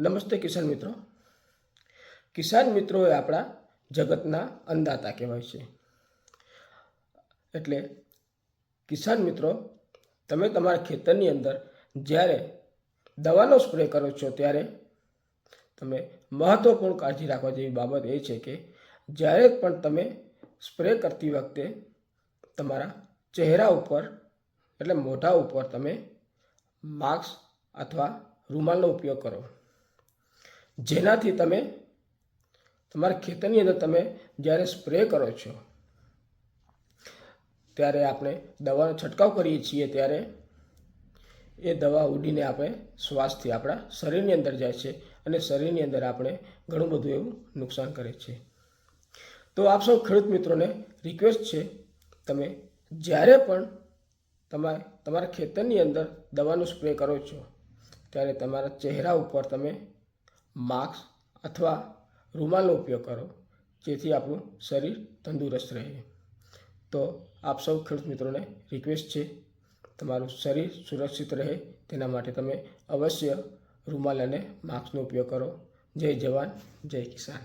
નમસ્તે કિસાન મિત્રો એ આપણા જગતના અન્નદાતા કહેવાય છે. એટલે કિસાન મિત્રો, તમે તમારા ખેતરની અંદર જ્યારે દવાનો સ્પ્રે કરો છો ત્યારે તમે મહત્ત્વપૂર્ણ કાળજી રાખવા જેવી બાબત એ છે કે જ્યારે પણ તમે સ્પ્રે કરતી વખતે તમારા ચહેરા ઉપર એટલે મોઢા ઉપર તમે માસ્ક અથવા રૂમાલનો ઉપયોગ કરો, જેનાથી તમે તમારા ખેતરની અંદર તમે જ્યારે સ્પ્રે કરો છો ત્યારે આપણે દવાનો છંટકાવ કરીએ છીએ ત્યારે એ દવા ઉડીને આપણે શ્વાસથી આપણા શરીરની અંદર જાય છે અને શરીરની અંદર આપણે ઘણું બધું એવું નુકસાન કરે છે. તો આપ સૌ ખેડૂત મિત્રોને રિક્વેસ્ટ છે, તમે જ્યારે પણ તમારા ખેતરની અંદર દવાનું સ્પ્રે કરો છો ત્યારે તમારા ચહેરા ઉપર તમે માસ્ક અથવા રૂમાલનો ઉપયોગ કરો, જેથી આપણું શરીર તંદુરસ્ત રહે. તો આપ સૌ ખેડૂત મિત્રોને રિક્વેસ્ટ છે, તમારું શરીર સુરક્ષિત રહે તેના માટે તમે અવશ્ય રૂમાલ અને માસ્કનો ઉપયોગ કરો. જય જવાન, જય કિસાન.